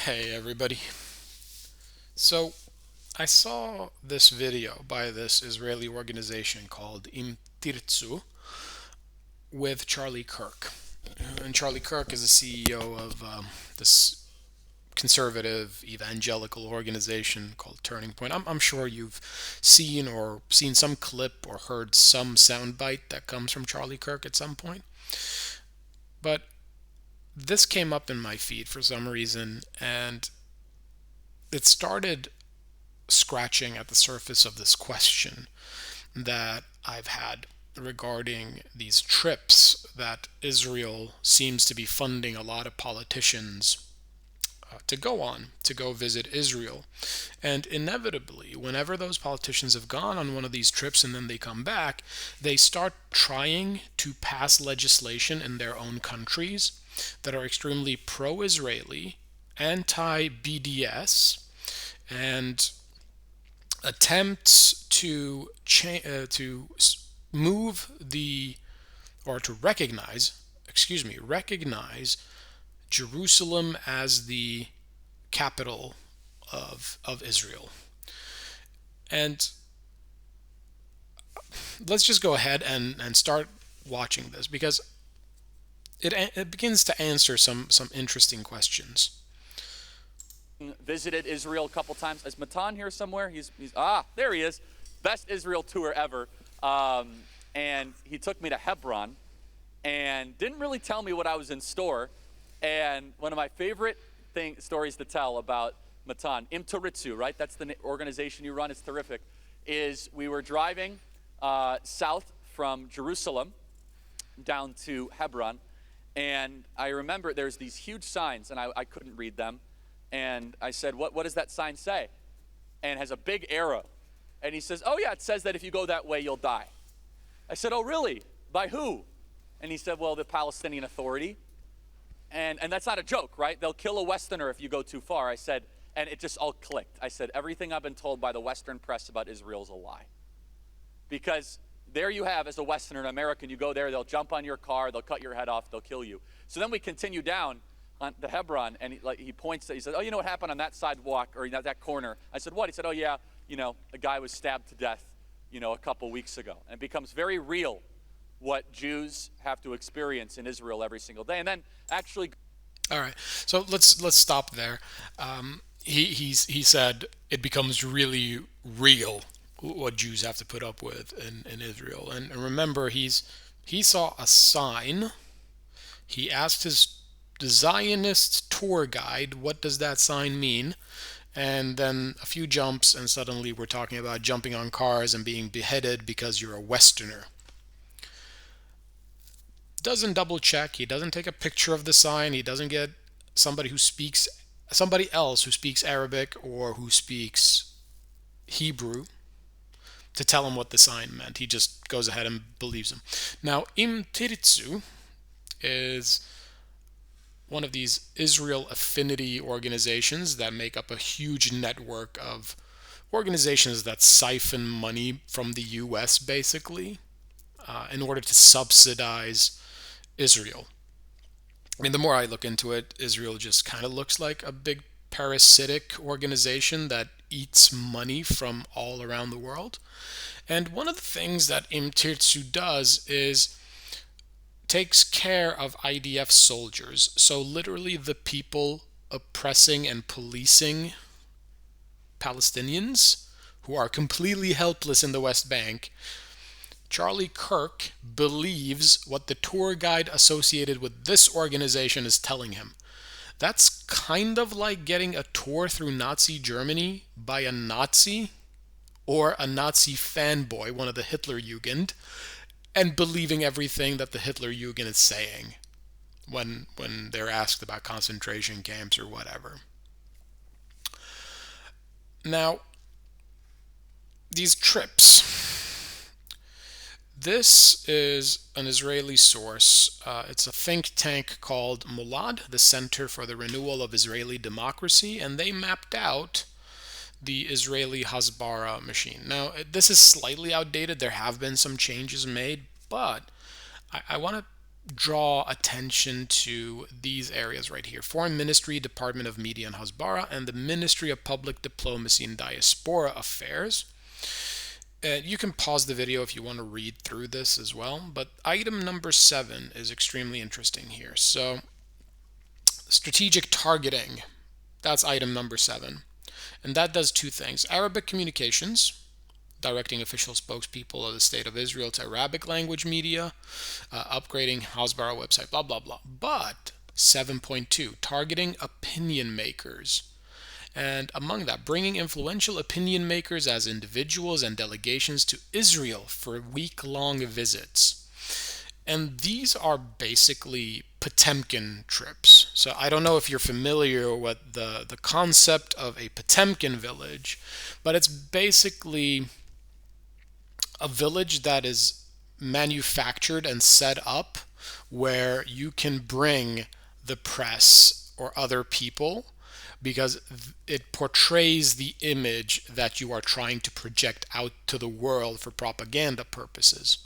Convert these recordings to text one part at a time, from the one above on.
Hey everybody. So I saw this video by this Israeli organization called Im Tirtzu with Charlie Kirk. And Charlie Kirk is the CEO of this conservative evangelical organization called Turning Point. I'm sure you've seen some clip or heard some soundbite that comes from Charlie Kirk at some point. But this came up in my feed for some reason, and it started scratching at the surface of this question that I've had regarding these trips that Israel seems to be funding a lot of politicians to go on, to go visit Israel. And inevitably, whenever those politicians have gone on one of these trips and then they come back, they start trying to pass legislation in their own countries that are extremely pro Israeli, anti BDS, and attempts to move the or to recognize Jerusalem as the capital of Israel. And let's just go ahead and start watching this because it begins to answer some interesting questions. Visited Israel a couple times. Is Matan here somewhere? He's there he is. Best Israel tour ever. And he took me to Hebron and didn't really tell me what I was in store. And one of my favorite stories to tell about Matan, Im Toritzu, right? That's the organization you run. It's terrific. Is we were driving south from Jerusalem down to Hebron, and I remember there's these huge signs, and I couldn't read them. And I said, what does that sign say? And it has a big arrow. And he says, oh yeah, it says that if you go that way, you'll die. I said, oh really? By who? And he said, well, the Palestinian Authority. And that's not a joke, right? They'll kill a Westerner if you go too far. I said, and it just all clicked. I said, everything I've been told by the Western press about Israel is a lie. Because there you have, as a Westerner, an American, you go there, they'll jump on your car, they'll cut your head off, they'll kill you. So then we continue down on the Hebron, and he points, he says, oh, you know what happened on that sidewalk, or that corner? I said, what? He said, oh yeah, a guy was stabbed to death, a couple weeks ago. And it becomes very real what Jews have to experience in Israel every single day. And then actually... All right, so let's stop there. He said it becomes really real what Jews have to put up with in Israel. And remember, he saw a sign. He asked his Zionist tour guide, what does that sign mean? And then a few jumps, and suddenly we're talking about jumping on cars and being beheaded because you're a Westerner. Doesn't double check. He doesn't take a picture of the sign. He doesn't get somebody else who speaks Arabic or who speaks Hebrew to tell him what the sign meant. He just goes ahead and believes him. Now, Im Tirtzu is one of these Israel Affinity organizations that make up a huge network of organizations that siphon money from the US basically in order to subsidize Israel. I mean, the more I look into it, Israel just kind of looks like a big parasitic organization that eats money from all around the world. And one of the things that Im Tirtzu does is takes care of IDF soldiers. So literally the people oppressing and policing Palestinians who are completely helpless in the West Bank. Charlie Kirk believes what the tour guide associated with this organization is telling him. That's kind of like getting a tour through Nazi Germany by a Nazi or a Nazi fanboy, one of the Hitler Jugend, and believing everything that the Hitler Jugend is saying when they're asked about concentration camps or whatever. Now, these trips. This is an Israeli source. It's a think tank called Molad, the Center for the Renewal of Israeli Democracy, and they mapped out the Israeli Hasbara machine. Now, this is slightly outdated. There have been some changes made, but I want to draw attention to these areas right here: Foreign Ministry, Department of Media and Hasbara, and the Ministry of Public Diplomacy and Diaspora Affairs. You can pause the video if you want to read through this as well, but item number 7 is extremely interesting here. So, strategic targeting, that's item number 7. And that does two things: Arabic communications, directing official spokespeople of the State of Israel to Arabic language media, upgrading Hasbara website, blah, blah, blah. But 7.2, targeting opinion makers. And among that, bringing influential opinion makers as individuals and delegations to Israel for week-long visits. And these are basically Potemkin trips. So I don't know if you're familiar with the concept of a Potemkin village, but it's basically a village that is manufactured and set up where you can bring the press or other people because it portrays the image that you are trying to project out to the world for propaganda purposes.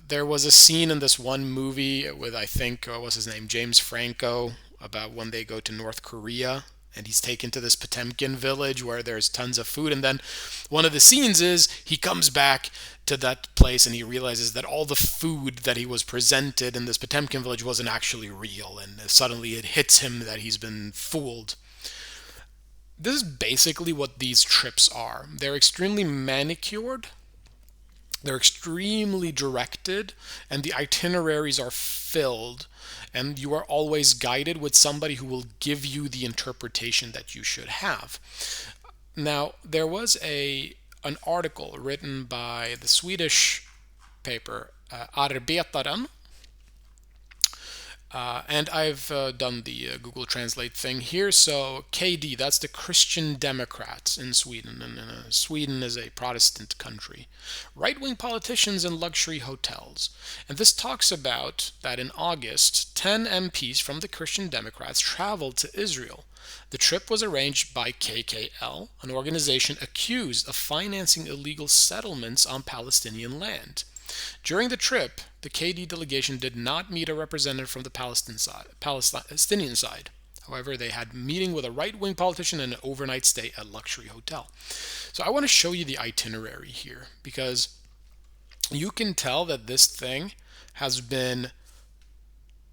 There was a scene in this one movie with, I think, what was his name, James Franco, about when they go to North Korea and he's taken to this Potemkin village where there's tons of food. And then one of the scenes is he comes back to that place and he realizes that all the food that he was presented in this Potemkin village wasn't actually real. And suddenly it hits him that he's been fooled. This is basically what these trips are. They're extremely manicured. They're extremely directed, and the itineraries are filled, and you are always guided with somebody who will give you the interpretation that you should have. Now, there was an article written by the Swedish paper Arbetaren, and I've done the Google Translate thing here. So KD, that's the Christian Democrats in Sweden. And Sweden is a Protestant country. Right-wing politicians and luxury hotels. And this talks about that in August, 10 MPs from the Christian Democrats traveled to Israel. The trip was arranged by KKL, an organization accused of financing illegal settlements on Palestinian land. During the trip, the KD delegation did not meet a representative from the Palestinian side. However, they had a meeting with a right-wing politician and an overnight stay at a luxury hotel. So I want to show you the itinerary here because you can tell that this thing has been,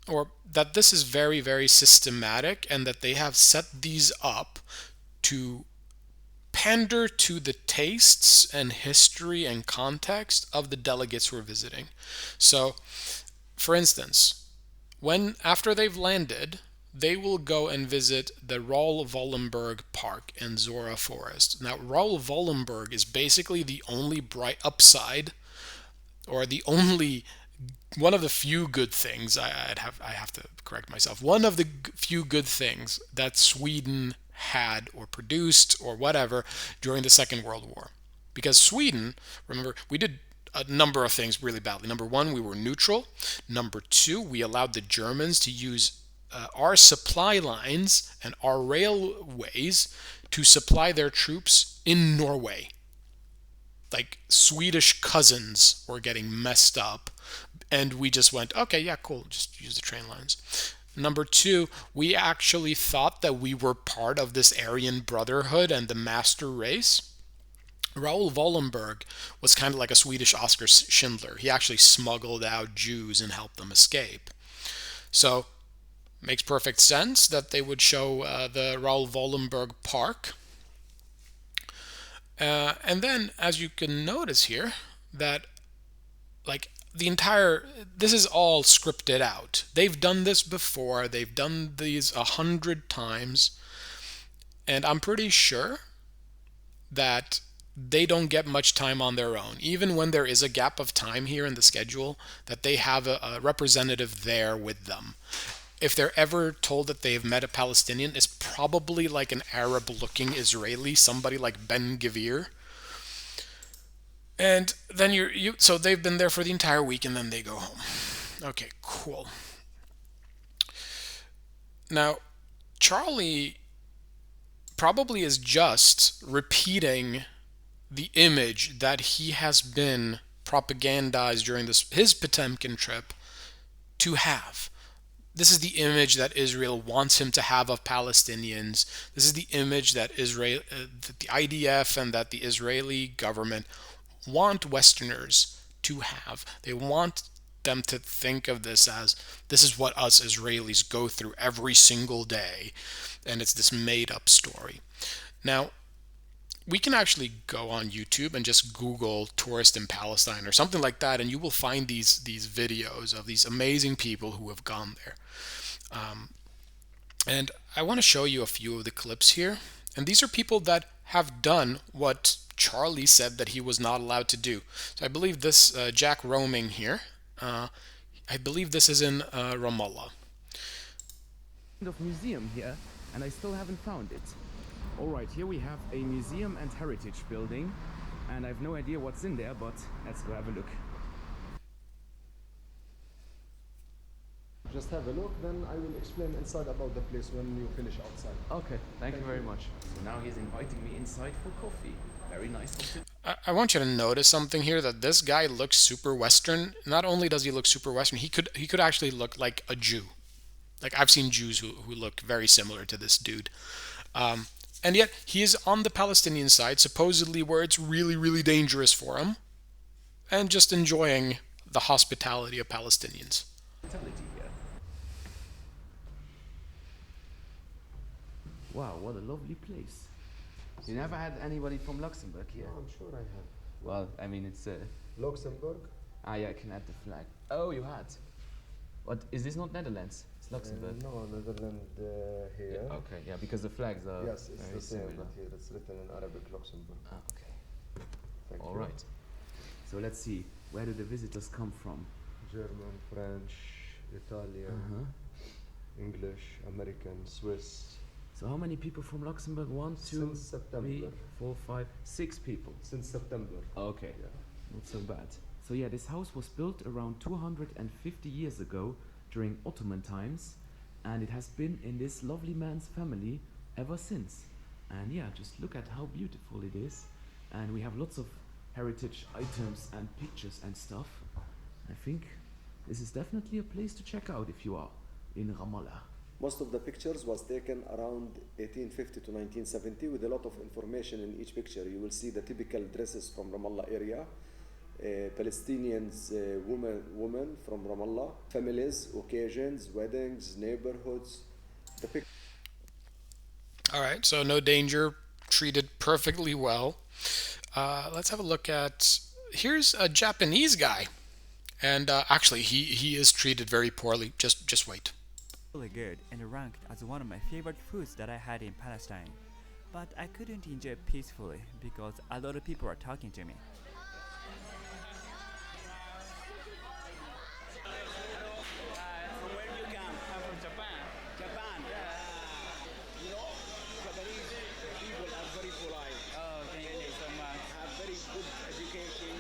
or that this is very, very systematic and that they have set these up to pander to the tastes and history and context of the delegates who are visiting. So, for instance, when after they've landed, they will go and visit the Raoul Wallenberg Park and Zora Forest. Now, Raoul Wallenberg is basically the only bright upside, or the only one of the few good things. I have to correct myself. One of the few good things that Sweden had or produced or whatever during the Second World War. Because Sweden, remember, we did a number of things really badly. Number one, we were neutral. Number two, we allowed the Germans to use our supply lines and our railways to supply their troops in Norway. Like Swedish cousins were getting messed up, and we just went, okay, yeah, cool, just use the train lines. Number two, we actually thought that we were part of this Aryan Brotherhood and the master race. Raoul Wallenberg was kind of like a Swedish Oskar Schindler. He actually smuggled out Jews and helped them escape. So, makes perfect sense that they would show the Raoul Wallenberg Park. And then, as you can notice here, that like this is all scripted out. They've done this before. They've done these 100 times. And I'm pretty sure that they don't get much time on their own. Even when there is a gap of time here in the schedule, that they have a representative there with them. If they're ever told that they've met a Palestinian, it's probably like an Arab-looking Israeli, somebody like Ben Gvir. And then so they've been there for the entire week and then they go home. Okay, cool. Now, Charlie probably is just repeating the image that he has been propagandized during his Potemkin trip to have. This is the image that Israel wants him to have of Palestinians. This is the image that that the IDF and that the Israeli government want Westerners to have. They want them to think of this as this is what us Israelis go through every single day, and it's this made up story. Now, we can actually go on YouTube and just Google tourist in Palestine or something like that, and you will find these videos of these amazing people who have gone there. And I want to show you a few of the clips here. And these are people that have done what Charlie said that he was not allowed to do. So I believe this Jack Roaming here, I believe this is in Ramallah. Of museum here, and I still haven't found it. All right, here we have a museum and heritage building, and I have no idea what's in there, but let's go have a look. Just have a look, then I will explain inside about the place when you finish outside. Okay, thank you very much. So now he's inviting me inside for coffee. Very nice of him. I want you to notice something here, that this guy looks super Western. Not only does he look super Western, he could actually look like a Jew. Like, I've seen Jews who look very similar to this dude. And yet he is on the Palestinian side, supposedly where it's really, really dangerous for him, and just enjoying the hospitality of Palestinians. Here. Wow, what a lovely place. You never had anybody from Luxembourg here? I'm sure I have. Well, I mean, it's Luxembourg? Ah, yeah, I can add the flag. Oh, you had. What, is this not Netherlands? It's Luxembourg. No, Netherlands here. Yeah, okay, yeah, because the flags are Yes, it's very the same, similar. but here it's written in Arabic, Luxembourg. Ah, okay. Thank All you. right. So let's see. Where do the visitors come from? German, French, Italian, English, American, Swiss. So how many people from Luxembourg? 1, 2, Since September. 3, 4, 5, 6 people. Since September. Okay, Yeah. not so bad. So yeah, this house was built around 250 years ago during Ottoman times, and it has been in this lovely man's family ever since. And yeah, just look at how beautiful it is. And we have lots of heritage items and pictures and stuff. I think this is definitely a place to check out if you are in Ramallah. Most of the pictures was taken around 1850 to 1970 with a lot of information in each picture. You will see the typical dresses from Ramallah area, Palestinians, women from Ramallah, families, occasions, weddings, neighborhoods. All right, so no danger, treated perfectly well. Let's have a look at, here's a Japanese guy. And actually, he is treated very poorly. Just wait. Really good and ranked as one of my favorite foods that I had in Palestine. But I couldn't enjoy it peacefully because a lot of people are talking to me. From where you come? I'm from Japan. Japan? Yeah. You know, Japanese people are very polite. Oh, thank you so much. Have very good education,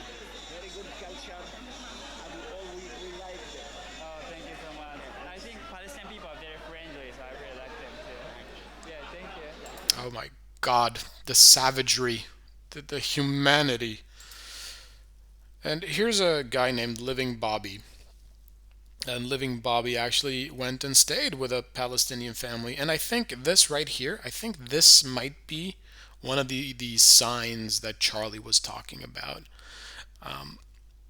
very good culture, and we like them. Oh, thank you so much. And I think Palestinian people are very friendly, so I really like them too. Yeah, thank you. Oh my God, the savagery, the humanity. And here's a guy named Living Bobby. And Living Bobby actually went and stayed with a Palestinian family. And I think this right here, I think this might be one of the signs that Charlie was talking about.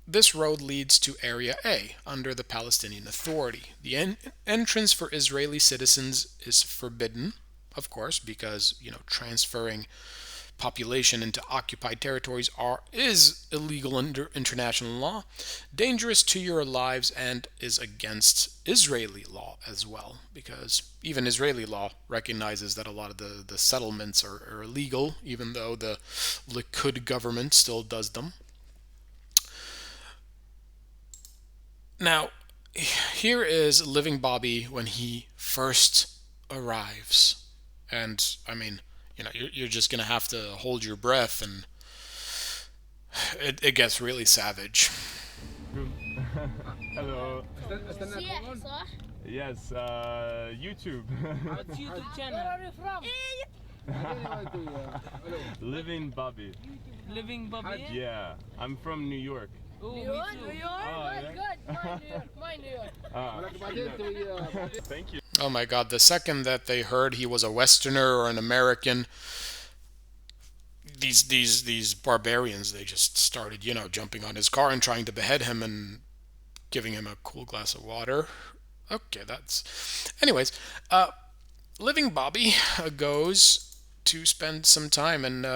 This road leads to Area A under the Palestinian Authority. The entrance for Israeli citizens is forbidden, of course, because transferring population into occupied territories is illegal under international law, dangerous to your lives, and is against Israeli law as well, because even Israeli law recognizes that a lot of the settlements are illegal, even though the Likud government still does them. Now, here is Living Bobby when he first arrives. And, I mean, you're just going to have to hold your breath, and it gets really savage. Hello. Yes, YouTube. What's YouTube channel? Where are you from? Living Bobby. Living Bobby? Yeah, I'm from New York. New York, New York. Good. My New York. Thank you. Oh my God, the second that they heard he was a Westerner or an American, these barbarians, they just started, jumping on his car and trying to behead him and giving him a cool glass of water. Okay, that's. Anyways, Living Bobby goes to spend some time, and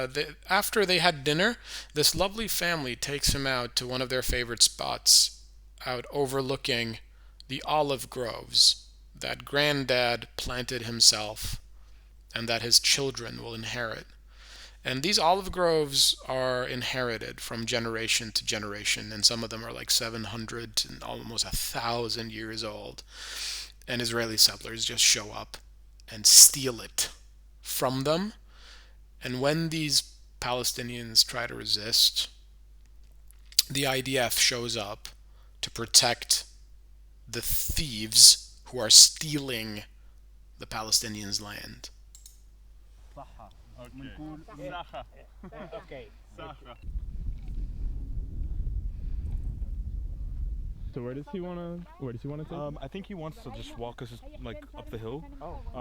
after they had dinner, this lovely family takes him out to one of their favorite spots, out overlooking the olive groves that Granddad planted himself and that his children will inherit. And these olive groves are inherited from generation to generation, and some of them are like 700 and almost 1,000 years old. And Israeli settlers just show up and steal it from them. And when these Palestinians try to resist, the IDF shows up to protect the thieves who are stealing the Palestinians' land. Okay. So where does he want to take? I think he wants to just walk us like up the hill.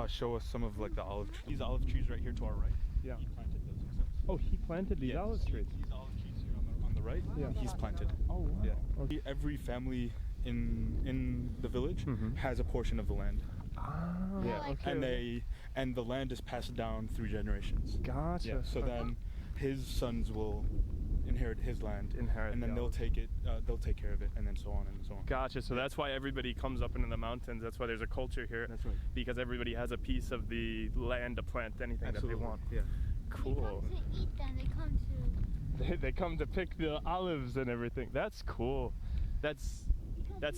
Show us some of like the olive trees. These olive trees right here to our right. Yeah. He planted those himself. Oh, he planted these olive trees. These olive trees here on the right. Yeah. He's planted. Oh wow. Yeah. Okay. Every family in the village has a portion of the land. Ah. Yeah. Okay. And the land is passed down through generations. Gotcha. Yeah. So then his sons will inherit his land, and then they'll take it. They'll take care of it, and then so on and so on. Gotcha. So that's why everybody comes up into the mountains. That's why there's a culture here. That's right. Because everybody has a piece of the land to plant anything Absolutely. that they want. Yeah. Cool. They come to eat them. They come to. They come to pick the olives and everything. That's cool. That's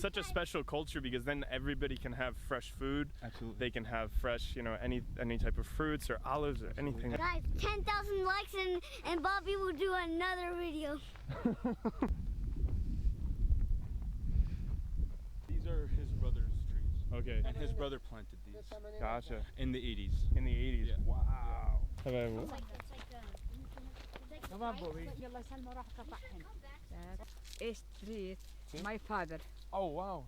such a special culture, because then everybody can have fresh food. Absolutely. They can have fresh, any type of fruits or olives or anything. Guys, 10,000 likes and Bobby will do another video. These are his brother's trees. Okay. And his brother planted these. Gotcha. In the 80s. In the 80s. Yeah. Wow. Street. My father. Oh wow.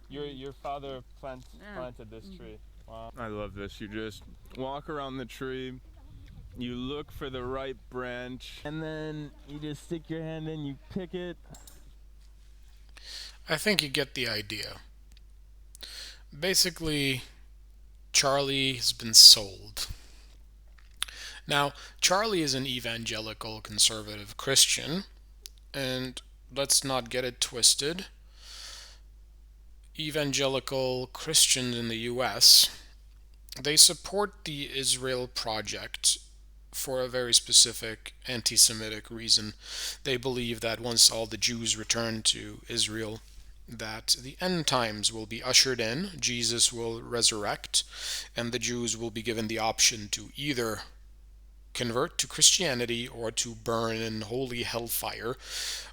Your father planted this tree. Wow. I love this. You just walk around the tree, you look for the right branch, and then you just stick your hand in, you pick it. I think you get the idea. Basically, Charlie has been sold. Now, Charlie is an evangelical conservative Christian, and let's not get it twisted. Evangelical Christians in the US, they support the Israel Project for a very specific anti-Semitic reason. They believe that once all the Jews return to Israel, that the end times will be ushered in, Jesus will resurrect, and the Jews will be given the option to either convert to Christianity or to burn in holy hellfire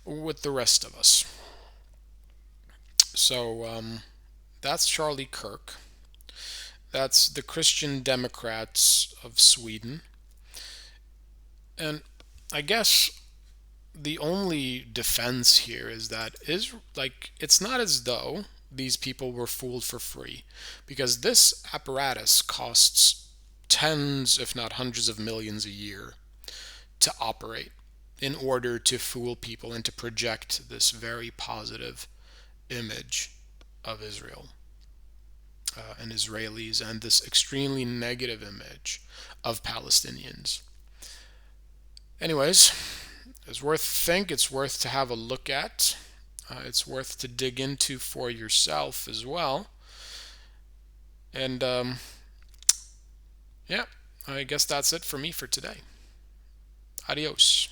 with the rest of us. So that's Charlie Kirk. That's the Christian Democrats of Sweden. And I guess the only defense here is that it's not as though these people were fooled for free, because this apparatus costs tens, if not hundreds of millions a year to operate in order to fool people and to project this very positive image of Israel and Israelis, and this extremely negative image of Palestinians. Anyways, it's worth to think, it's worth to have a look at, it's worth to dig into for yourself as well. And yeah, I guess that's it for me for today. Adios.